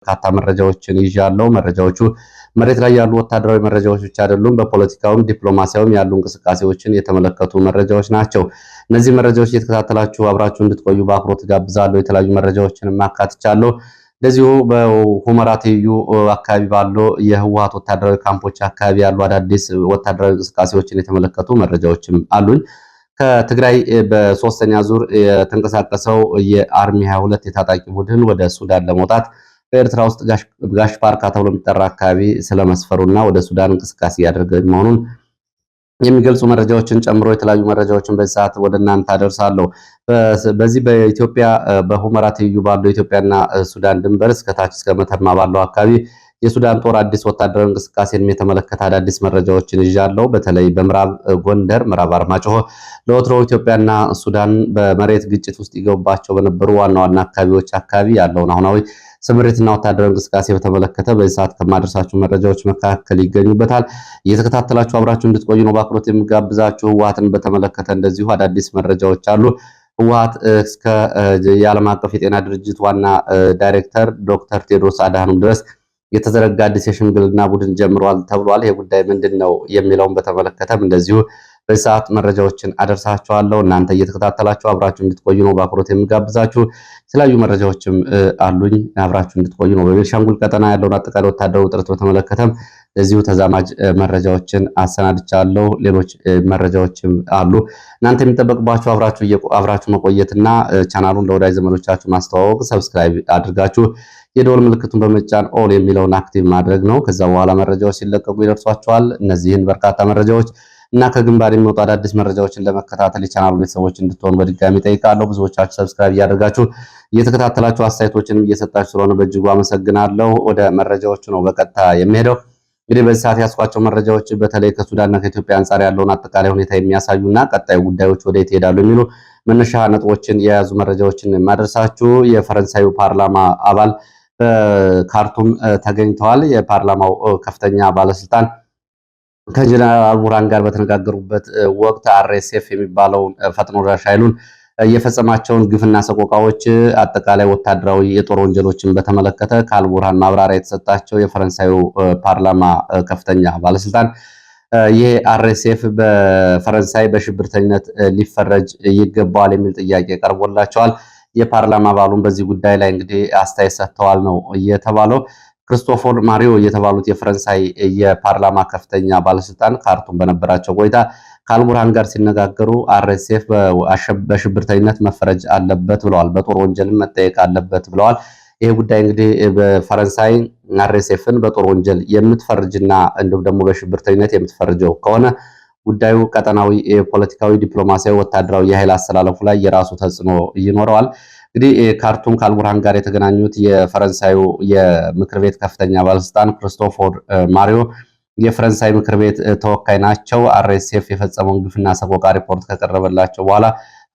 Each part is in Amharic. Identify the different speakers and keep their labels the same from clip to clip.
Speaker 1: በርካታ መረጃዎችን ይዣለሁ። መረጃዎቹ መሬት ላይ ያሉ ወታደራዊ መረጃዎች ብቻ አይደሉም። በፖለቲካውም ዲፕሎማሲያውም ያሉ እንቅስቃሴዎችን የተመለከቱ መረጃዎች ናቸው። እነዚህ መረጃዎች እየተከታተላችሁ አብራችሁ እንድትቆዩ በአክብሮት ጋብዛለሁ። የተለያዩ መረጃዎችን ማካትቻለሁ። እንደዚሁ በሁመራ ትይዩ አካባቢ ባሉ የህወሓት ወታደራዊ ካምፖች አካባቢ ያሉ አዳዲስ ወታደራዊ እንቅስቃሴዎችን የተመለከቱ መረጃዎችም አሉኝ። ከትግራይ በሶስተኛ ዙር የተንቀሳቀሰው የአርሚ 22 የታጣቂ ቡድን ወደ ሱዳን ለመውጣት በኤርትራ ውስጥ ጋሽ ፓርካ ተብሎ የሚጠራ አካባቢ ስለመስፈሩና ወደ ሱዳን እንቅስቃሴ ያደረገ መሆኑን የሚገልጹ መረጃዎችን ጨምሮ የተለያዩ መረጃዎችን በዚህ ሰዓት ወደ እናንተ አደርሳለሁ። በዚህ በኢትዮጵያ በሁመራ ትይዩ ባለው ኢትዮጵያና ሱዳን ድንበር እስከታች እስከ መተማ ባለው አካባቢ የሱዳን ጦር አዲስ ወታደራዊ እንቅስቃሴን የተመለከተ አዳዲስ መረጃዎችን ይዣለሁ። በተለይ በምዕራብ ጎንደር፣ ምዕራብ አርማጭሆ ለወትሮ ኢትዮጵያና ሱዳን በመሬት ግጭት ውስጥ ይገቡባቸው በነበሩ ዋና ዋና አካባቢዎች አካባቢ ያለውን አሁናዊ ስምሪትና ወታደራዊ እንቅስቃሴ በተመለከተ በዚህ ሰዓት ከማድረሳችሁ መረጃዎች መካከል ይገኙበታል። እየተከታተላችሁ አብራችሁ እንድትቆዩ ነው በአክብሮት የምጋብዛችሁ። ህወሓትን በተመለከተ እንደዚሁ አዳዲስ መረጃዎች አሉ። ህወሓት እስከ የዓለም አቀፍ የጤና ድርጅት ዋና ዳይሬክተር ዶክተር ቴድሮስ አድሃኖም ድረስ የተዘረጋ አዲስ የሽምግልና ቡድን ጀምሯል ተብሏል። ይህ ጉዳይ ምንድን ነው የሚለውን በተመለከተም እንደዚሁ በዚህ ሰዓት መረጃዎችን አደርሳችኋለሁ። እናንተ እየተከታተላችሁ አብራችሁ እንድትቆዩ ነው በአክብሮት የምጋብዛችሁ። የተለያዩ መረጃዎችም አሉኝ፣ አብራችሁ እንድትቆዩ ነው። በቤንሻንጉል ቀጠና ያለውን አጠቃላይ ወታደራዊ ውጥረት በተመለከተም እንደዚሁ ተዛማጅ መረጃዎችን አሰናድቻለሁ። ሌሎች መረጃዎችም አሉ። እናንተ የሚጠበቅባችሁ አብራችሁ መቆየትና ቻናሉን ለወዳጅ ዘመዶቻችሁ ማስተዋወቅ፣ ሰብስክራይብ አድርጋችሁ የደወል ምልክቱን በመጫን ኦል የሚለውን አክቲቭ ማድረግ ነው። ከዛ በኋላ መረጃዎች ሲለቀቁ ይደርሷችኋል። እነዚህን በርካታ መረጃዎች እና ከግንባር የሚወጡ አዳዲስ መረጃዎችን ለመከታተል የቻናሉ ቤተሰቦች እንድትሆኑ በድጋሚ ጠይቃለሁ። ብዙዎቻችሁ ሰብስክራይብ እያደረጋችሁ እየተከታተላችሁ አስተያየቶችንም እየሰጣችሁ ስለሆነ በእጅጉ አመሰግናለሁ። ወደ መረጃዎቹ ነው በቀጥታ የሚሄደው። እንግዲህ በዚህ ሰዓት ያስኳቸው መረጃዎች በተለይ ከሱዳንና ከኢትዮጵያ አንጻር ያለውን አጠቃላይ ሁኔታ የሚያሳዩና ቀጣዩ ጉዳዮች ወደ የት ይሄዳሉ የሚሉ መነሻ ነጥቦችን የያዙ መረጃዎችን ማድረሳችሁ። የፈረንሳዩ ፓርላማ አባል በካርቱም ተገኝተዋል። የፓርላማው ከፍተኛ ባለስልጣን ከጀነራል ቡርሃን ጋር በተነጋገሩበት ወቅት አርኤስኤፍ የሚባለውን ፈጥኖ ደራሽ ኃይሉን የፈጸማቸውን ግፍና ሰቆቃዎች አጠቃላይ ወታደራዊ የጦር ወንጀሎችን በተመለከተ ከአልቡርሃን ማብራሪያ የተሰጣቸው የፈረንሳዩ ፓርላማ ከፍተኛ ባለስልጣን ይህ አርኤስኤፍ በፈረንሳይ በሽብርተኝነት ሊፈረጅ ይገባዋል የሚል ጥያቄ ቀርቦላቸዋል። የፓርላማ አባሉን በዚህ ጉዳይ ላይ እንግዲህ አስተያየት ሰጥተዋል ነው የተባለው። ክርስቶፎር ማሪዮ የተባሉት የፈረንሳይ የፓርላማ ከፍተኛ ባለስልጣን ካርቱም በነበራቸው ቆይታ ከአልቡርሃን ጋር ሲነጋገሩ አርኤስኤፍ በሽብርተኝነት መፈረጅ አለበት ብለዋል። በጦር ወንጀልም መጠየቅ አለበት ብለዋል። ይህ ጉዳይ እንግዲህ በፈረንሳይ አርኤስኤፍን በጦር ወንጀል የምትፈርጅና እንዲሁም ደግሞ በሽብርተኝነት የምትፈርጀው ከሆነ ጉዳዩ ቀጠናዊ፣ ፖለቲካዊ፣ ዲፕሎማሲያዊ፣ ወታደራዊ የኃይል አሰላለፉ ላይ የራሱ ተጽዕኖ ይኖረዋል። እንግዲህ ካርቱም ከአልቡርሃን ጋር የተገናኙት የፈረንሳዩ የምክር ቤት ከፍተኛ ባለስልጣን ክርስቶፎር ማሪዮ የፈረንሳይ ምክር ቤት ተወካይ ናቸው። አርኤስኤፍ የፈጸመውን ግፍና ሰቆቃ ሪፖርት ከቀረበላቸው በኋላ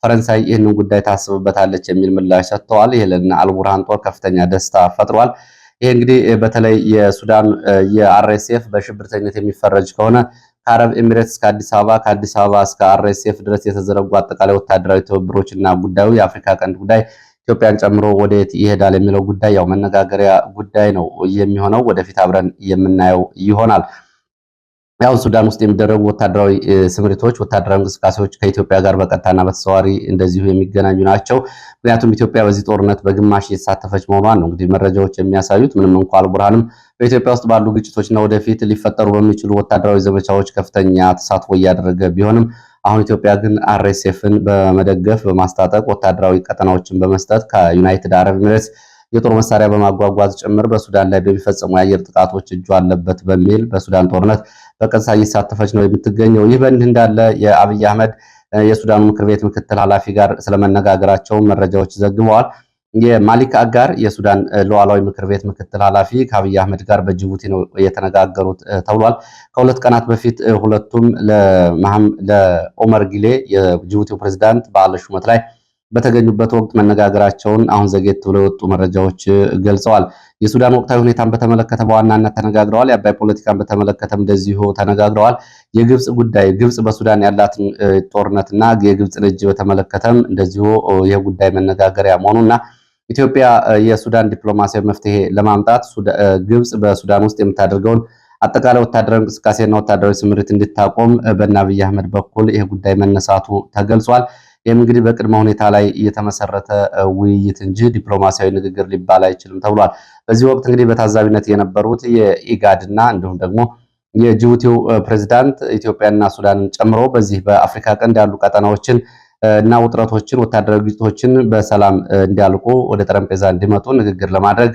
Speaker 1: ፈረንሳይ ይህንን ጉዳይ ታስብበታለች የሚል ምላሽ ሰጥተዋል። ይህ ለና አልቡርሃን ጦር ከፍተኛ ደስታ ፈጥሯል። ይህ እንግዲህ በተለይ የሱዳን የአርኤስኤፍ በሽብርተኝነት የሚፈረጅ ከሆነ ከአረብ ኤሚሬትስ እስከ አዲስ አበባ፣ ከአዲስ አበባ እስከ አርኤስኤፍ ድረስ የተዘረጉ አጠቃላይ ወታደራዊ ትብብሮችና ጉዳዩ የአፍሪካ ቀንድ ጉዳይ ኢትዮጵያን ጨምሮ ወደየት ይሄዳል የሚለው ጉዳይ ያው መነጋገሪያ ጉዳይ ነው የሚሆነው። ወደፊት አብረን የምናየው ይሆናል። ያው ሱዳን ውስጥ የሚደረጉ ወታደራዊ ስምሪቶች፣ ወታደራዊ እንቅስቃሴዎች ከኢትዮጵያ ጋር በቀጥታና በተዘዋዋሪ እንደዚሁ የሚገናኙ ናቸው። ምክንያቱም ኢትዮጵያ በዚህ ጦርነት በግማሽ እየተሳተፈች መሆኗን ነው እንግዲህ መረጃዎች የሚያሳዩት። ምንም እንኳን አልቡርሃንም በኢትዮጵያ ውስጥ ባሉ ግጭቶችና ወደፊት ሊፈጠሩ በሚችሉ ወታደራዊ ዘመቻዎች ከፍተኛ ተሳትፎ እያደረገ ቢሆንም አሁን ኢትዮጵያ ግን አርኤስኤፍን በመደገፍ በማስታጠቅ ወታደራዊ ቀጠናዎችን በመስጠት ከዩናይትድ አረብ ኤሚሬትስ የጦር መሳሪያ በማጓጓዝ ጭምር በሱዳን ላይ በሚፈጸሙ የአየር ጥቃቶች እጁ አለበት በሚል በሱዳን ጦርነት በቀጥታ እየተሳተፈች ነው የምትገኘው። ይህ በእንዲህ እንዳለ የአብይ አህመድ የሱዳኑ ምክር ቤት ምክትል ኃላፊ ጋር ስለመነጋገራቸው መረጃዎች ዘግበዋል። የማሊክ አጋር የሱዳን ሉዓላዊ ምክር ቤት ምክትል ኃላፊ ከአብይ አህመድ ጋር በጅቡቲ ነው የተነጋገሩት ተብሏል። ከሁለት ቀናት በፊት ሁለቱም ለኦመር ጊሌ የጅቡቲው ፕሬዝዳንት በዓለ ሹመት ላይ በተገኙበት ወቅት መነጋገራቸውን አሁን ዘጌት ብለው የወጡ መረጃዎች ገልጸዋል። የሱዳን ወቅታዊ ሁኔታን በተመለከተ በዋናነት ተነጋግረዋል። የአባይ ፖለቲካን በተመለከተም እንደዚሁ ተነጋግረዋል። የግብጽ ጉዳይ ግብጽ በሱዳን ያላትን ጦርነትና የግብጽን እጅ በተመለከተም እንደዚሁ ይህ ጉዳይ መነጋገሪያ መሆኑና ኢትዮጵያ የሱዳን ዲፕሎማሲያዊ መፍትሄ ለማምጣት ግብጽ በሱዳን ውስጥ የምታደርገውን አጠቃላይ ወታደራዊ እንቅስቃሴና ወታደራዊ ስምሪት እንድታቆም በእነ አብይ አህመድ በኩል ይህ ጉዳይ መነሳቱ ተገልጿል። ይህም እንግዲህ በቅድመ ሁኔታ ላይ የተመሰረተ ውይይት እንጂ ዲፕሎማሲያዊ ንግግር ሊባል አይችልም ተብሏል። በዚህ ወቅት እንግዲህ በታዛቢነት የነበሩት የኢጋድና እንዲሁም ደግሞ የጅቡቲው ፕሬዝዳንት ኢትዮጵያና ሱዳንን ጨምሮ በዚህ በአፍሪካ ቀንድ ያሉ ቀጠናዎችን እና ውጥረቶችን፣ ወታደራዊ ግጭቶችን በሰላም እንዲያልቁ ወደ ጠረጴዛ እንዲመጡ ንግግር ለማድረግ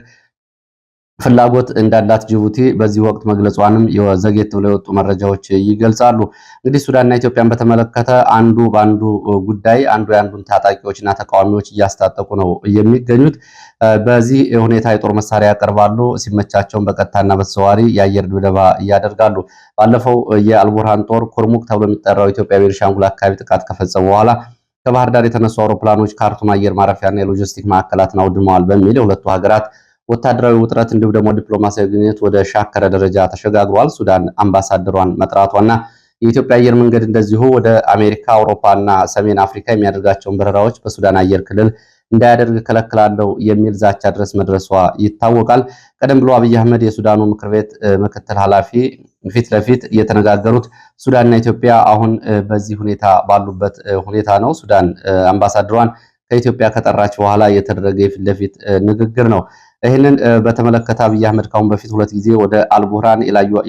Speaker 1: ፍላጎት እንዳላት ጅቡቲ በዚህ ወቅት መግለጿንም ዘጌት ብለው የወጡ መረጃዎች ይገልጻሉ። እንግዲህ ሱዳንና ኢትዮጵያን በተመለከተ አንዱ በአንዱ ጉዳይ አንዱ የአንዱን ታጣቂዎችና ተቃዋሚዎች እያስታጠቁ ነው የሚገኙት። በዚህ ሁኔታ የጦር መሳሪያ ያቀርባሉ፣ ሲመቻቸውን በቀጥታና በተዘዋዋሪ የአየር ድብደባ እያደርጋሉ። ባለፈው የአልቡርሃን ጦር ኩርሙክ ተብሎ የሚጠራው ኢትዮጵያ ቤኒሻንጉል አካባቢ ጥቃት ከፈጸሙ በኋላ ከባህር ዳር የተነሱ አውሮፕላኖች ካርቱም አየር ማረፊያና የሎጂስቲክ ማዕከላትን አውድመዋል በሚል የሁለቱ ሀገራት ወታደራዊ ውጥረት እንዲሁም ደግሞ ዲፕሎማሲያዊ ግንኙነት ወደ ሻከረ ደረጃ ተሸጋግሯል። ሱዳን አምባሳደሯን መጥራቷና የኢትዮጵያ አየር መንገድ እንደዚሁ ወደ አሜሪካ፣ አውሮፓና ሰሜን አፍሪካ የሚያደርጋቸውን በረራዎች በሱዳን አየር ክልል እንዳያደርግ ከለክላለሁ የሚል ዛቻ ድረስ መድረሷ ይታወቃል። ቀደም ብሎ አብይ አህመድ የሱዳኑ ምክር ቤት ምክትል ኃላፊ ፊት ለፊት የተነጋገሩት ሱዳንና ኢትዮጵያ አሁን በዚህ ሁኔታ ባሉበት ሁኔታ ነው። ሱዳን አምባሳደሯን ከኢትዮጵያ ከጠራች በኋላ የተደረገ የፊት ለፊት ንግግር ነው። ይህንን በተመለከተ አብይ አህመድ ካሁን በፊት 2 ጊዜ ወደ አልቡርሃን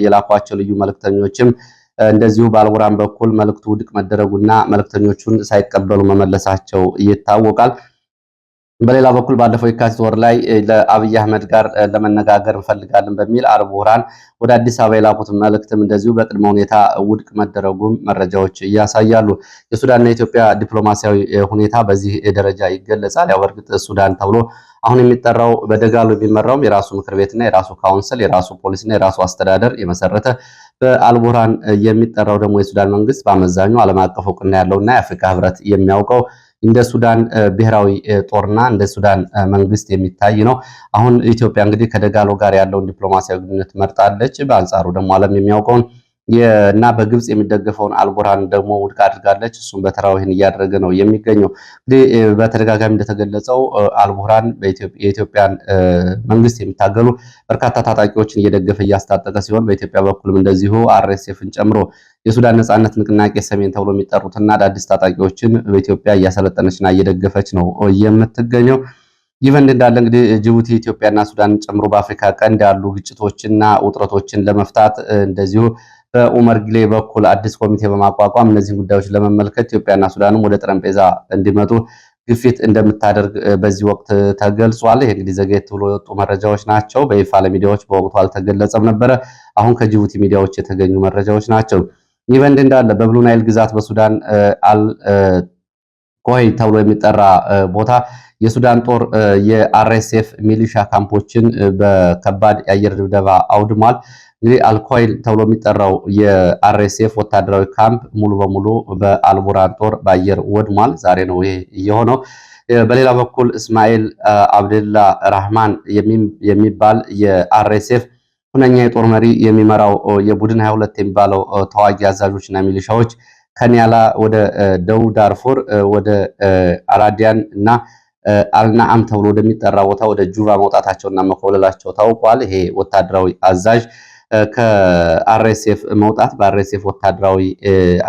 Speaker 1: የላኳቸው ልዩ መልእክተኞችም እንደዚሁ በአልቡርሃን በኩል መልእክቱ ውድቅ መደረጉና መልእክተኞቹን ሳይቀበሉ መመለሳቸው ይታወቃል። በሌላ በኩል ባለፈው የካቲት ወር ላይ ለአብይ አህመድ ጋር ለመነጋገር እንፈልጋለን በሚል አልቡርሃን ወደ አዲስ አበባ የላኩትን መልእክትም እንደዚሁ በቅድመ ሁኔታ ውድቅ መደረጉም መረጃዎች ያሳያሉ። የሱዳንና የኢትዮጵያ ዲፕሎማሲያዊ ሁኔታ በዚህ ደረጃ ይገለጻል። ያው በእርግጥ ሱዳን ተብሎ አሁን የሚጠራው በደጋሉ የሚመራውም የራሱ ምክር ቤትና የራሱ ካውንስል የራሱ ፖሊስና የራሱ አስተዳደር የመሰረተ በአልቡርሃን የሚጠራው ደግሞ የሱዳን መንግስት በአመዛኙ ዓለም አቀፍ እውቅና ያለውና የአፍሪካ ህብረት የሚያውቀው እንደ ሱዳን ብሔራዊ ጦርና እንደ ሱዳን መንግስት የሚታይ ነው። አሁን ኢትዮጵያ እንግዲህ ከደጋሎ ጋር ያለውን ዲፕሎማሲያዊ ግንኙነት መርጣለች። በአንጻሩ ደግሞ ዓለም የሚያውቀውን እና በግብጽ የሚደገፈውን አልቡርሃን ደግሞ ውድቅ አድርጋለች። እሱም በተራው ይህን እያደረገ ነው የሚገኘው። እንግዲህ በተደጋጋሚ እንደተገለጸው አልቡርሃን የኢትዮጵያን መንግስት የሚታገሉ በርካታ ታጣቂዎችን እየደገፈ እያስታጠቀ ሲሆን በኢትዮጵያ በኩልም እንደዚሁ አርኤስኤፍን ጨምሮ የሱዳን ነጻነት ንቅናቄ ሰሜን ተብሎ የሚጠሩትና አዳዲስ ታጣቂዎችን በኢትዮጵያ እያሰለጠነችና እየደገፈች ነው የምትገኘው። ይህ በእንዲህ እንዳለ እንግዲህ ጅቡቲ ኢትዮጵያና ሱዳንን ጨምሮ በአፍሪካ ቀንድ ያሉ ግጭቶችና ውጥረቶችን ለመፍታት እንደዚሁ በኡመር ጊሌ በኩል አዲስ ኮሚቴ በማቋቋም እነዚህን ጉዳዮች ለመመልከት ኢትዮጵያና ሱዳንም ወደ ጠረጴዛ እንዲመጡ ግፊት እንደምታደርግ በዚህ ወቅት ተገልጿል። ይህ እንግዲህ ዘግየት ብሎ የወጡ መረጃዎች ናቸው። በይፋ ለሚዲያዎች በወቅቱ አልተገለጸም ነበረ። አሁን ከጅቡቲ ሚዲያዎች የተገኙ መረጃዎች ናቸው። ይህ በእንዲህ እንዳለ በብሉ ናይል ግዛት በሱዳን ኮይ ተብሎ የሚጠራ ቦታ የሱዳን ጦር የአርኤስኤፍ ሚሊሻ ካምፖችን በከባድ የአየር ድብደባ አውድሟል። እንግዲህ አልኮይል ተብሎ የሚጠራው የአርኤስኤፍ ወታደራዊ ካምፕ ሙሉ በሙሉ በአልቡርሃን ጦር በአየር ወድሟል። ዛሬ ነው ይሄ የሆነው። በሌላ በኩል እስማኤል አብደላ ራህማን የሚባል የአርኤስኤፍ ሁነኛ የጦር መሪ የሚመራው የቡድን 22 የሚባለው ተዋጊ አዛዦችና ሚሊሻዎች ከኒያላ ወደ ደቡብ ዳርፉር ወደ አራዲያን እና አልናአም ተብሎ ወደሚጠራ ቦታ ወደ ጁባ መውጣታቸውና መኮለላቸው ታውቋል። ይሄ ወታደራዊ አዛዥ ከአርኤስኤፍ መውጣት በአርኤስኤፍ ወታደራዊ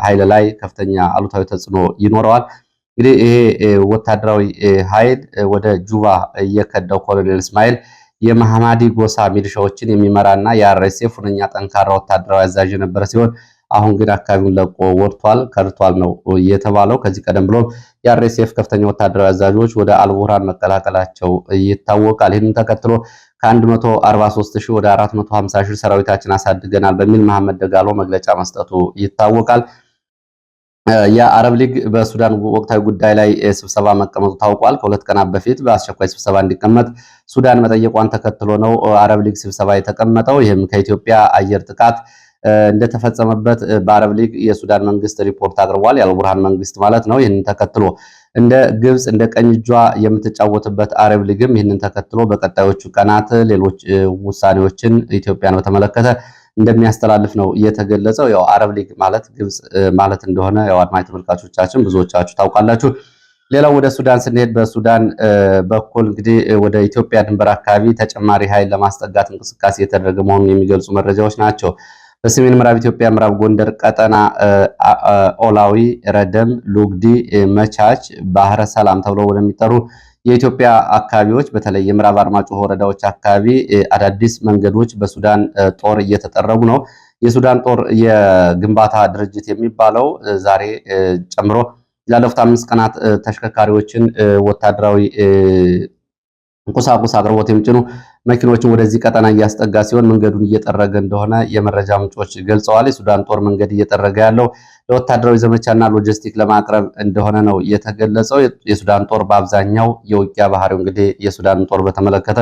Speaker 1: ኃይል ላይ ከፍተኛ አሉታዊ ተጽዕኖ ይኖረዋል። እንግዲህ ይሄ ወታደራዊ ኃይል ወደ ጁባ እየከዳው ኮሎኔል እስማኤል የመሐማዲ ጎሳ ሚሊሻዎችን የሚመራና የአርኤስኤፍ ሁነኛ ጠንካራ ወታደራዊ አዛዥ የነበረ ሲሆን አሁን ግን አካባቢውን ለቆ ወጥቷል፣ ከድቷል ነው የተባለው። ከዚህ ቀደም ብሎ የአርኤስኤፍ ከፍተኛ ወታደራዊ አዛዦች ወደ አልቡርሃን መቀላቀላቸው ይታወቃል። ይህንን ተከትሎ ከ143 ሺህ ወደ 450 ሺህ ሰራዊታችን አሳድገናል በሚል መሐመድ ደጋሎ መግለጫ መስጠቱ ይታወቃል። የአረብ ሊግ በሱዳን ወቅታዊ ጉዳይ ላይ ስብሰባ መቀመጡ ታውቋል። ከ2 ቀናት በፊት በአስቸኳይ ስብሰባ እንዲቀመጥ ሱዳን መጠየቋን ተከትሎ ነው አረብ ሊግ ስብሰባ የተቀመጠው። ይህም ከኢትዮጵያ አየር ጥቃት እንደተፈጸመበት በአረብ ሊግ የሱዳን መንግስት ሪፖርት አቅርቧል። የአልቡርሃን መንግስት ማለት ነው። ይህንን ተከትሎ እንደ ግብጽ እንደ ቀኝ እጇ የምትጫወትበት አረብ ሊግም ይህንን ተከትሎ በቀጣዮቹ ቀናት ሌሎች ውሳኔዎችን ኢትዮጵያን በተመለከተ እንደሚያስተላልፍ ነው የተገለጸው። ያው አረብ ሊግ ማለት ግብጽ ማለት እንደሆነ ያው አድማጭ ተመልካቾቻችን ብዙዎቻችሁ ታውቃላችሁ። ሌላው ወደ ሱዳን ስንሄድ በሱዳን በኩል እንግዲህ ወደ ኢትዮጵያ ድንበር አካባቢ ተጨማሪ ኃይል ለማስጠጋት እንቅስቃሴ የተደረገ መሆኑን የሚገልጹ መረጃዎች ናቸው። በሰሜን ምዕራብ ኢትዮጵያ ምዕራብ ጎንደር ቀጠና ኦላዊ፣ ረደም፣ ሉግዲ፣ መቻች፣ ባህረ ሰላም ተብለው ወደሚጠሩ የኢትዮጵያ አካባቢዎች በተለይ የምዕራብ አርማጭሆ ወረዳዎች አካባቢ አዳዲስ መንገዶች በሱዳን ጦር እየተጠረጉ ነው። የሱዳን ጦር የግንባታ ድርጅት የሚባለው ዛሬ ጨምሮ ላለፉት 5 ቀናት ተሽከርካሪዎችን ወታደራዊ ቁሳቁስ አቅርቦት የሚጭኑ መኪኖችን ወደዚህ ቀጠና እያስጠጋ ሲሆን መንገዱን እየጠረገ እንደሆነ የመረጃ ምንጮች ገልጸዋል። የሱዳን ጦር መንገድ እየጠረገ ያለው ለወታደራዊ ዘመቻና ሎጂስቲክ ለማቅረብ እንደሆነ ነው የተገለጸው። የሱዳን ጦር በአብዛኛው የውጊያ ባህሪው እንግዲህ የሱዳን ጦር በተመለከተ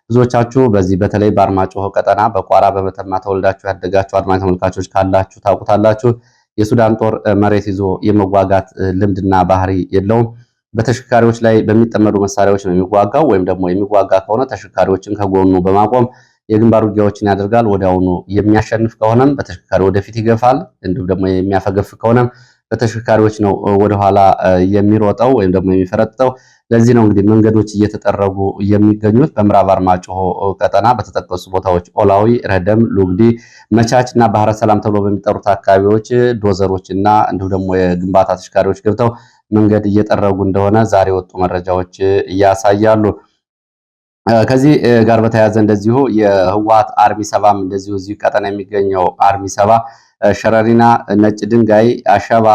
Speaker 1: ብዙዎቻችሁ በዚህ በተለይ በአርማጭሆ ቀጠና በቋራ በመተማ ተወልዳችሁ ያደጋችሁ አድማጭ ተመልካቾች ካላችሁ ታውቁታላችሁ። የሱዳን ጦር መሬት ይዞ የመዋጋት ልምድና ባህሪ የለውም። በተሽከርካሪዎች ላይ በሚጠመዱ መሳሪያዎች ነው የሚዋጋው። ወይም ደግሞ የሚዋጋ ከሆነ ተሽከርካሪዎችን ከጎኑ በማቆም የግንባር ውጊያዎችን ያደርጋል። ወዲያውኑ የሚያሸንፍ ከሆነም በተሽከርካሪ ወደፊት ይገፋል። እንዲሁም ደግሞ የሚያፈገፍ ከሆነም በተሽከርካሪዎች ነው ወደኋላ የሚሮጠው ወይም ደግሞ የሚፈረጥጠው። ለዚህ ነው እንግዲህ መንገዶች እየተጠረጉ የሚገኙት። በምዕራብ አርማጭሆ ቀጠና በተጠቀሱ ቦታዎች ኦላዊ፣ ረደም፣ ሉግዲ፣ መቻች እና ባህረ ሰላም ተብሎ በሚጠሩት አካባቢዎች ዶዘሮች እና እንዲሁም ደግሞ የግንባታ ተሽከርካሪዎች ገብተው መንገድ እየጠረጉ እንደሆነ ዛሬ ወጡ መረጃዎች ያሳያሉ። ከዚህ ጋር በተያያዘ እንደዚሁ የህወሓት አርሚ ሰባም እንደዚሁ እዚሁ ቀጠና የሚገኘው አርሚ ሰባ ሸረሪና፣ ነጭ ድንጋይ፣ አሸባ፣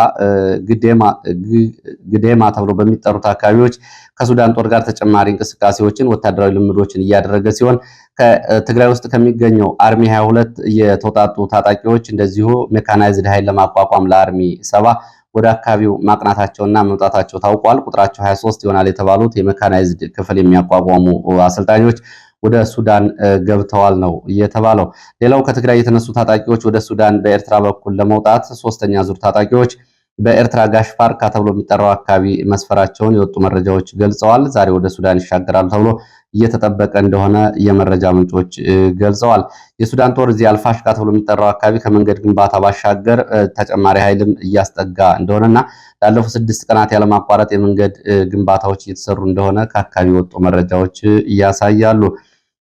Speaker 1: ግዴማ ተብሎ በሚጠሩት አካባቢዎች ከሱዳን ጦር ጋር ተጨማሪ እንቅስቃሴዎችን ወታደራዊ ልምዶችን እያደረገ ሲሆን ከትግራይ ውስጥ ከሚገኘው አርሚ 22 የተውጣጡ ታጣቂዎች እንደዚሁ ሜካናይዝድ ኃይል ለማቋቋም ለአርሚ ሰባ ወደ አካባቢው ማቅናታቸውና መምጣታቸው ታውቋል። ቁጥራቸው 23 ይሆናል የተባሉት የሜካናይዝድ ክፍል የሚያቋቋሙ አሰልጣኞች ወደ ሱዳን ገብተዋል ነው የተባለው። ሌላው ከትግራይ የተነሱ ታጣቂዎች ወደ ሱዳን በኤርትራ በኩል ለመውጣት ሶስተኛ ዙር ታጣቂዎች በኤርትራ ጋሽፋርካ ተብሎ የሚጠራው አካባቢ መስፈራቸውን የወጡ መረጃዎች ገልጸዋል። ዛሬ ወደ ሱዳን ይሻገራሉ ተብሎ እየተጠበቀ እንደሆነ የመረጃ ምንጮች ገልጸዋል። የሱዳን ጦር እዚህ አልፋሽካ ተብሎ የሚጠራው አካባቢ ከመንገድ ግንባታ ባሻገር ተጨማሪ ኃይልም እያስጠጋ እንደሆነና ላለፉት 6 ቀናት ያለማቋረጥ የመንገድ ግንባታዎች እየተሰሩ እንደሆነ ከአካባቢ የወጡ መረጃዎች ያሳያሉ።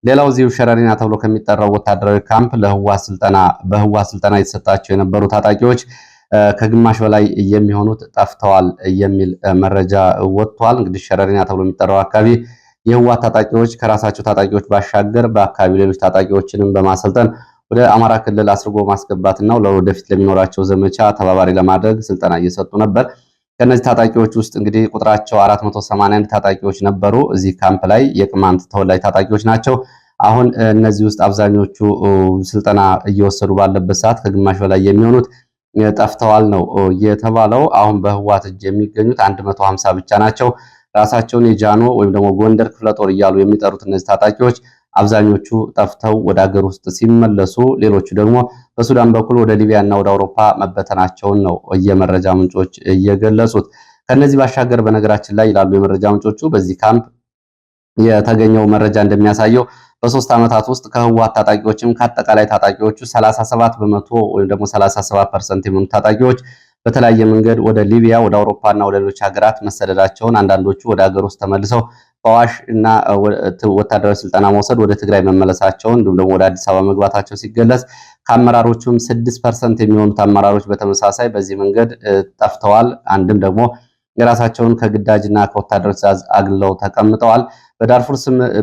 Speaker 1: ሌላው እዚሁ ሸረሪና ተብሎ ከሚጠራው ወታደራዊ ካምፕ በህወሓት ስልጠና የተሰጣቸው የነበሩ ታጣቂዎች ከግማሽ በላይ የሚሆኑት ጠፍተዋል የሚል መረጃ ወጥቷል። እንግዲህ ሸረሪና ተብሎ የሚጠራው አካባቢ የህወሓት ታጣቂዎች ከራሳቸው ታጣቂዎች ባሻገር በአካባቢ ሌሎች ታጣቂዎችንም በማሰልጠን ወደ አማራ ክልል አስርጎ ማስገባትና ለወደፊት ለሚኖራቸው ዘመቻ ተባባሪ ለማድረግ ስልጠና እየሰጡ ነበር። ከነዚህ ታጣቂዎች ውስጥ እንግዲህ ቁጥራቸው 481 ታጣቂዎች ነበሩ እዚህ ካምፕ ላይ የቅማንት ተወላጅ ታጣቂዎች ናቸው። አሁን እነዚህ ውስጥ አብዛኞቹ ስልጠና እየወሰዱ ባለበት ሰዓት ከግማሽ በላይ የሚሆኑት ጠፍተዋል ነው የተባለው። አሁን በህወሓት እጅ የሚገኙት 150 ብቻ ናቸው። ራሳቸውን የጃኖ ወይም ደግሞ ጎንደር ክፍለ ጦር እያሉ የሚጠሩት እነዚህ ታጣቂዎች አብዛኞቹ ጠፍተው ወደ ሀገር ውስጥ ሲመለሱ፣ ሌሎቹ ደግሞ በሱዳን በኩል ወደ ሊቢያ እና ወደ አውሮፓ መበተናቸውን ነው የመረጃ ምንጮች እየገለጹት። ከነዚህ ባሻገር በነገራችን ላይ ይላሉ የመረጃ ምንጮቹ በዚህ ካምፕ የተገኘው መረጃ እንደሚያሳየው በ3 ዓመታት ውስጥ ከህወሓት ታጣቂዎችም ከአጠቃላይ ታጣቂዎቹ 37 በመቶ ወይም ደግሞ 37% የሚሆኑ ታጣቂዎች በተለያየ መንገድ ወደ ሊቢያ፣ ወደ አውሮፓ እና ወደ ሌሎች ሀገራት መሰደዳቸውን፣ አንዳንዶቹ ወደ ሀገር ውስጥ ተመልሰው በአዋሽ እና ወታደራዊ ስልጠና መውሰድ ወደ ትግራይ መመለሳቸውን እንዲሁም ደግሞ ወደ አዲስ አበባ መግባታቸው ሲገለጽ ከአመራሮቹም 6% የሚሆኑት አመራሮች በተመሳሳይ በዚህ መንገድ ጠፍተዋል። አንድም ደግሞ የራሳቸውን ከግዳጅና ከወታደራዊ ትዕዛዝ አግልለው ተቀምጠዋል።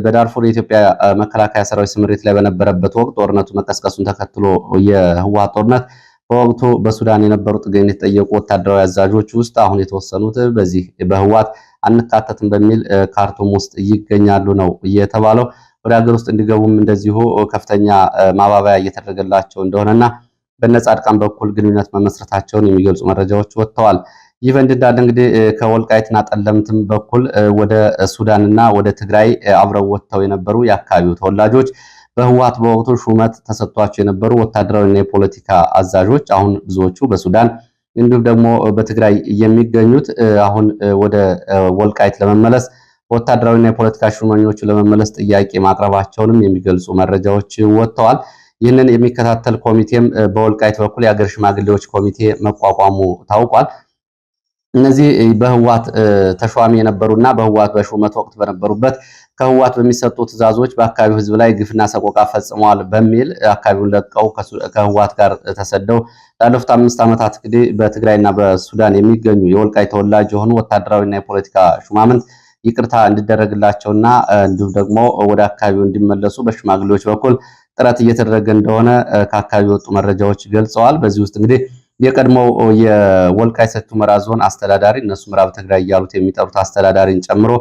Speaker 1: በዳርፉር የኢትዮጵያ መከላከያ ሰራዊት ስምሪት ላይ በነበረበት ወቅት ጦርነቱ መቀስቀሱን ተከትሎ የህወሓት ጦርነት በወቅቱ በሱዳን የነበሩ ጥገኝነት የጠየቁ ወታደራዊ አዛዦች ውስጥ አሁን የተወሰኑት በዚህ በህወሓት አንካተትም በሚል ካርቱም ውስጥ ይገኛሉ ነው የተባለው። ወደ ሀገር ውስጥ እንዲገቡም እንደዚሁ ከፍተኛ ማባበያ እየተደረገላቸው እንደሆነና በነጻድቃን በኩል ግንኙነት መመስረታቸውን የሚገልጹ መረጃዎች ወጥተዋል። ይህ በእንዲህ እንዳለ እንግዲህ ከወልቃይትና ጠለምትም በኩል ወደ ሱዳንና ወደ ትግራይ አብረው ወጥተው የነበሩ የአካባቢው ተወላጆች በህወሓት በወቅቱ ሹመት ተሰጥቷቸው የነበሩ ወታደራዊና የፖለቲካ አዛዦች አሁን ብዙዎቹ በሱዳን እንዲሁም ደግሞ በትግራይ የሚገኙት አሁን ወደ ወልቃይት ለመመለስ ወታደራዊና የፖለቲካ ሹመኞቹ ለመመለስ ጥያቄ ማቅረባቸውንም የሚገልጹ መረጃዎች ወጥተዋል። ይህንን የሚከታተል ኮሚቴም በወልቃይት በኩል የሀገር ሽማግሌዎች ኮሚቴ መቋቋሙ ታውቋል። እነዚህ በህዋት ተሿሚ የነበሩና በህዋት በሹመት ወቅት በነበሩበት ከህዋት በሚሰጡ ትዕዛዞች በአካባቢው ህዝብ ላይ ግፍና ሰቆቃ ፈጽመዋል በሚል አካባቢውን ለቀው ከህዋት ጋር ተሰደው ላለፉት 5 ዓመታት እንግዲህ በትግራይና በሱዳን የሚገኙ የወልቃይ ተወላጅ የሆኑ ወታደራዊና የፖለቲካ ሹማምንት ይቅርታ እንዲደረግላቸውና እንዲሁም ደግሞ ወደ አካባቢው እንዲመለሱ በሽማግሌዎች በኩል ጥረት እየተደረገ እንደሆነ ከአካባቢ የወጡ መረጃዎች ገልጸዋል። በዚህ ውስጥ እንግዲህ የቀድሞው የወልቃይ ሰቲት ሁመራ ዞን አስተዳዳሪ እነሱ ምዕራብ ትግራይ እያሉት የሚጠሩት አስተዳዳሪን ጨምሮ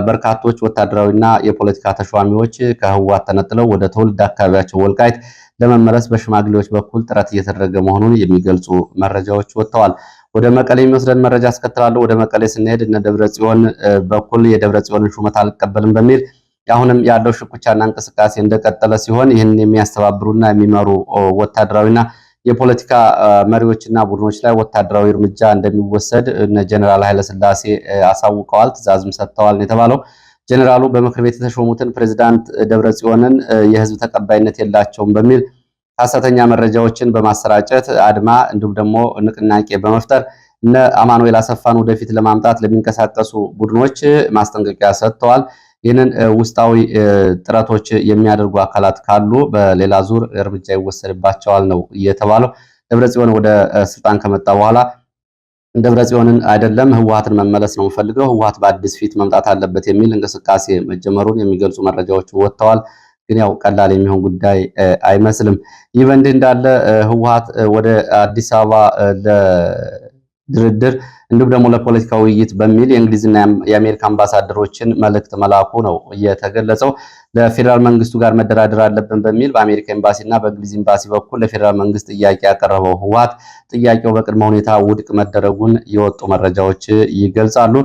Speaker 1: በርካቶች ወታደራዊና የፖለቲካ ተሿሚዎች ከህዋት ተነጥለው ወደ ትውልድ አካባቢያቸው ወልቃይት ለመመለስ በሽማግሌዎች በኩል ጥረት እየተደረገ መሆኑን የሚገልጹ መረጃዎች ወጥተዋል። ወደ መቀሌ የሚወስደን መረጃ አስከትላለሁ። ወደ መቀሌ ስንሄድ እነ ደብረ ጽዮን በኩል የደብረ ጽዮንን ሹመት አልቀበልም በሚል አሁንም ያለው ሽኩቻና እንቅስቃሴ እንደቀጠለ ሲሆን ይህንን የሚያስተባብሩና የሚመሩ ወታደራዊና የፖለቲካ መሪዎችና ቡድኖች ላይ ወታደራዊ እርምጃ እንደሚወሰድ እነ ጀነራል ኃይለስላሴ አሳውቀዋል፣ ትዕዛዝም ሰጥተዋል የተባለው። ጀነራሉ በምክር ቤት የተሾሙትን ፕሬዝዳንት ደብረጽዮንን የህዝብ ተቀባይነት የላቸውም በሚል ሐሰተኛ መረጃዎችን በማሰራጨት አድማ እንዲሁም ደግሞ ንቅናቄ በመፍጠር እነ አማኑኤል አሰፋን ወደፊት ለማምጣት ለሚንቀሳቀሱ ቡድኖች ማስጠንቀቂያ ሰጥተዋል። ይህንን ውስጣዊ ጥረቶች የሚያደርጉ አካላት ካሉ በሌላ ዙር እርምጃ ይወሰድባቸዋል ነው የተባለው። ደብረጽዮን ወደ ስልጣን ከመጣ በኋላ ደብረጽዮንን አይደለም ህወሓትን መመለስ ነው የምፈልገው፣ ህወሓት በአዲስ ፊት መምጣት አለበት የሚል እንቅስቃሴ መጀመሩን የሚገልጹ መረጃዎች ወጥተዋል። ግን ያው ቀላል የሚሆን ጉዳይ አይመስልም። ይህ በእንዲህ እንዳለ ህወሓት ወደ አዲስ አበባ ድርድር እንዲሁም ደግሞ ለፖለቲካ ውይይት በሚል የእንግሊዝና የአሜሪካ አምባሳደሮችን መልእክት መላኩ ነው የተገለጸው። ለፌዴራል መንግስቱ ጋር መደራደር አለብን በሚል በአሜሪካ ኤምባሲና በእንግሊዝ ኤምባሲ በኩል ለፌዴራል መንግስት ጥያቄ ያቀረበው ህወሓት ጥያቄው በቅድመ ሁኔታ ውድቅ መደረጉን የወጡ መረጃዎች ይገልጻሉ።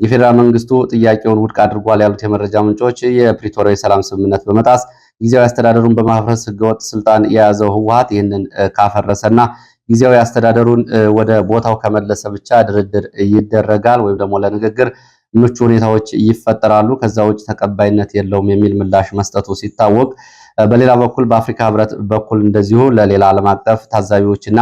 Speaker 1: የፌዴራል መንግስቱ ጥያቄውን ውድቅ አድርጓል ያሉት የመረጃ ምንጮች የፕሪቶሪያ የሰላም ስምምነት በመጣስ ጊዜያዊ አስተዳደሩን በማፍረስ ህገወጥ ስልጣን የያዘው ህወሓት ይህንን ካፈረሰና ጊዜያዊ አስተዳደሩን ወደ ቦታው ከመለሰ ብቻ ድርድር ይደረጋል ወይም ደግሞ ለንግግር ምቹ ሁኔታዎች ይፈጠራሉ፣ ከዛ ውጭ ተቀባይነት የለውም የሚል ምላሽ መስጠቱ ሲታወቅ፣ በሌላ በኩል በአፍሪካ ህብረት በኩል እንደዚሁ ለሌላ ዓለም አቀፍ ታዛቢዎችና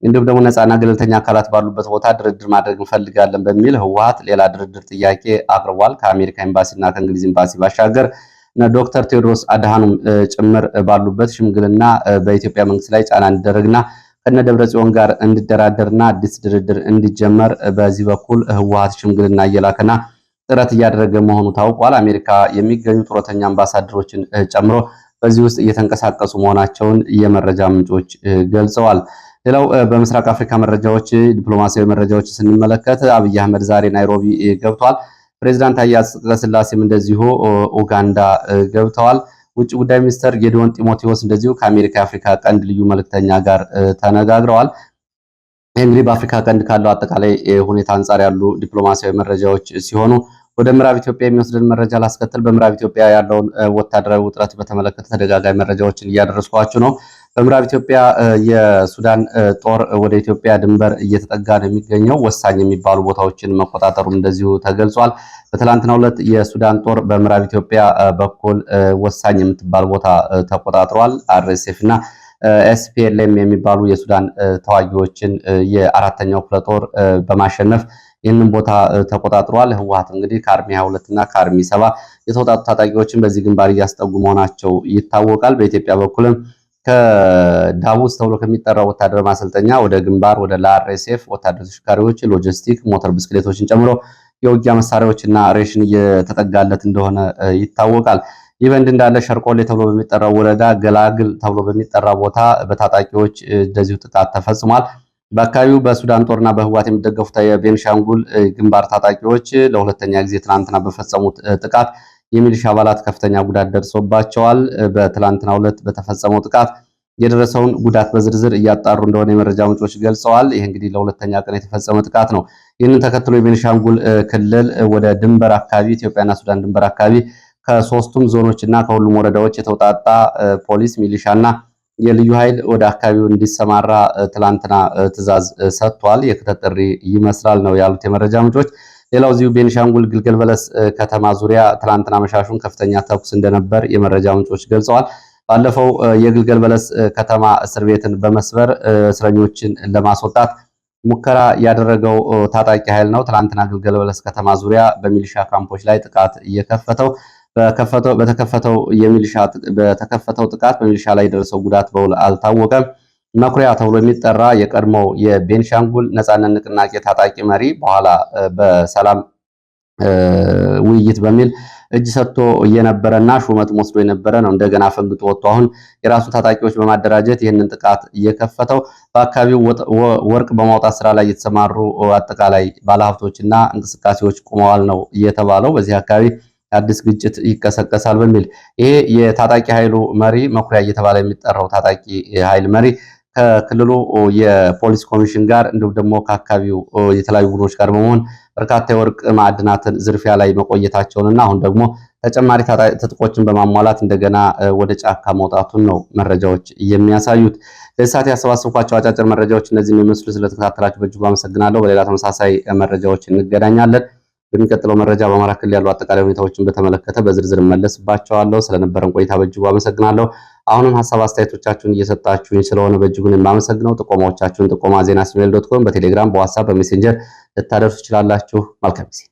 Speaker 1: እንዲሁም ደግሞ ነፃና ገለልተኛ አካላት ባሉበት ቦታ ድርድር ማድረግ እንፈልጋለን በሚል ህወሓት ሌላ ድርድር ጥያቄ አቅርቧል። ከአሜሪካ ኤምባሲና ከእንግሊዝ ኤምባሲ ባሻገር ዶክተር ቴዎድሮስ አድሃኖም ጭምር ባሉበት ሽምግልና በኢትዮጵያ መንግስት ላይ ጫና እንዲደረግና ከነ ደብረጽዮን ጋር እንዲደራደርና አዲስ ድርድር እንዲጀመር በዚህ በኩል ህወሓት ሽምግልና እየላከና ጥረት እያደረገ መሆኑ ታውቋል። አሜሪካ የሚገኙ ጡረተኛ አምባሳደሮችን ጨምሮ በዚህ ውስጥ እየተንቀሳቀሱ መሆናቸውን የመረጃ ምንጮች ገልጸዋል። ሌላው በምስራቅ አፍሪካ መረጃዎች፣ ዲፕሎማሲያዊ መረጃዎች ስንመለከት አብይ አህመድ ዛሬ ናይሮቢ ገብቷል። ፕሬዚዳንት ታዬ አጽቀሥላሴም እንደዚሁ ኡጋንዳ ገብተዋል። ውጭ ጉዳይ ሚኒስትር ጌዲዮን ጢሞቴዎስ እንደዚሁ ከአሜሪካ የአፍሪካ ቀንድ ልዩ መልእክተኛ ጋር ተነጋግረዋል። እንግዲህ በአፍሪካ ቀንድ ካለው አጠቃላይ ሁኔታ አንጻር ያሉ ዲፕሎማሲያዊ መረጃዎች ሲሆኑ ወደ ምዕራብ ኢትዮጵያ የሚወስድን መረጃ ላስከትል። በምዕራብ ኢትዮጵያ ያለውን ወታደራዊ ውጥረት በተመለከተ ተደጋጋሚ መረጃዎችን እያደረስኳችሁ ነው። በምዕራብ ኢትዮጵያ የሱዳን ጦር ወደ ኢትዮጵያ ድንበር እየተጠጋ ነው የሚገኘው። ወሳኝ የሚባሉ ቦታዎችን መቆጣጠሩም እንደዚሁ ተገልጿል። በትላንትናው ዕለት የሱዳን ጦር በምዕራብ ኢትዮጵያ በኩል ወሳኝ የምትባል ቦታ ተቆጣጥሯል። አርኤስኤፍ እና ኤስፒኤልኤም የሚባሉ የሱዳን ተዋጊዎችን የአራተኛው ክፍለ ጦር በማሸነፍ ይህንን ቦታ ተቆጣጥሯል። ህወሓት እንግዲህ ከአርሚ 22 እና ከአርሚ 7 የተውጣጡ ታጣቂዎችን በዚህ ግንባር እያስጠጉ መሆናቸው ይታወቃል። በኢትዮጵያ በኩልም ከዳቡስ ተብሎ ከሚጠራው ወታደር ማሰልጠኛ ወደ ግንባር ወደ ለአርኤስኤፍ ወታደር ተሽከርካሪዎች፣ ሎጂስቲክ፣ ሞተር ብስክሌቶችን ጨምሮ የውጊያ መሳሪያዎችና ሬሽን እየተጠጋለት እንደሆነ ይታወቃል። ይህ በእንዲህ እንዳለ ሸርቆሌ ተብሎ በሚጠራው ወረዳ ገላግል ተብሎ በሚጠራ ቦታ በታጣቂዎች እንደዚሁ ጥቃት ተፈጽሟል። በአካባቢው በሱዳን ጦርና በህወሓት የሚደገፉት የቤንሻንጉል ግንባር ታጣቂዎች ለሁለተኛ ጊዜ ትናንትና በፈጸሙት ጥቃት የሚሊሻ አባላት ከፍተኛ ጉዳት ደርሶባቸዋል። በትላንትናው ዕለት በተፈጸመው ጥቃት የደረሰውን ጉዳት በዝርዝር እያጣሩ እንደሆነ የመረጃ ምንጮች ገልጸዋል። ይህ እንግዲህ ለሁለተኛ ቀን የተፈጸመ ጥቃት ነው። ይህንን ተከትሎ የቤኒሻንጉል ክልል ወደ ድንበር አካባቢ ኢትዮጵያና ሱዳን ድንበር አካባቢ ከሶስቱም ዞኖች እና ከሁሉም ወረዳዎች የተውጣጣ ፖሊስ፣ ሚሊሻና የልዩ ኃይል ወደ አካባቢው እንዲሰማራ ትላንትና ትዕዛዝ ሰጥቷል። የክተት ጥሪ ይመስላል ነው ያሉት የመረጃ ምንጮች። ሌላው እዚሁ ቤኒሻንጉል ግልገል በለስ ከተማ ዙሪያ ትላንትና መሻሹን ከፍተኛ ተኩስ እንደነበር የመረጃ ምንጮች ገልጸዋል። ባለፈው የግልገል በለስ ከተማ እስር ቤትን በመስበር እስረኞችን ለማስወጣት ሙከራ ያደረገው ታጣቂ ኃይል ነው። ትላንትና ግልገል በለስ ከተማ ዙሪያ በሚሊሻ ካምፖች ላይ ጥቃት እየከፈተው በተከፈተው ጥቃት በሚሊሻ ላይ የደረሰው ጉዳት በውል አልታወቀም። መኩሪያ ተብሎ የሚጠራ የቀድሞው የቤንሻንጉል ነጻነት ንቅናቄ ታጣቂ መሪ በኋላ በሰላም ውይይት በሚል እጅ ሰጥቶ እየነበረና ሹመት ወስዶ የነበረ ነው። እንደገና ፈንግጦ ወጥቶ አሁን የራሱ ታጣቂዎች በማደራጀት ይህንን ጥቃት እየከፈተው በአካባቢው ወርቅ በማውጣት ስራ ላይ የተሰማሩ አጠቃላይ ባለሀብቶችና እንቅስቃሴዎች ቆመዋል ነው እየተባለው። በዚህ አካባቢ አዲስ ግጭት ይቀሰቀሳል በሚል ይሄ የታጣቂ ኃይሉ መሪ መኩሪያ እየተባለ የሚጠራው ታጣቂ ኃይል መሪ ከክልሉ የፖሊስ ኮሚሽን ጋር እንዲሁም ደግሞ ከአካባቢው የተለያዩ ቡድኖች ጋር በመሆን በርካታ የወርቅ ማዕድናትን ዝርፊያ ላይ መቆየታቸውንና አሁን ደግሞ ተጨማሪ ትጥቆችን በማሟላት እንደገና ወደ ጫካ መውጣቱን ነው መረጃዎች የሚያሳዩት። ለዚህ ሰዓት ያሰባሰብኳቸው አጫጭር መረጃዎች እነዚህን የሚመስሉ። ስለተከታተላችሁ በእጅጉ አመሰግናለሁ። በሌላ ተመሳሳይ መረጃዎች እንገናኛለን። በሚቀጥለው መረጃ በአማራ ክልል ያሉ አጠቃላይ ሁኔታዎችን በተመለከተ በዝርዝር መለስባቸዋለሁ። ስለነበረን ቆይታ በእጅጉ አመሰግናለሁ። አሁንም ሐሳብ አስተያየቶቻችሁን እየሰጣችሁኝ ስለሆነ በእጅጉን የማመሰግነው። ጥቆማዎቻችሁን ጥቆማ@ዜና@gmail.com በቴሌግራም፣ በዋትስአፕ፣ በሜሴንጀር ልታደርሱ ትችላላችሁ። መልካም ጊዜ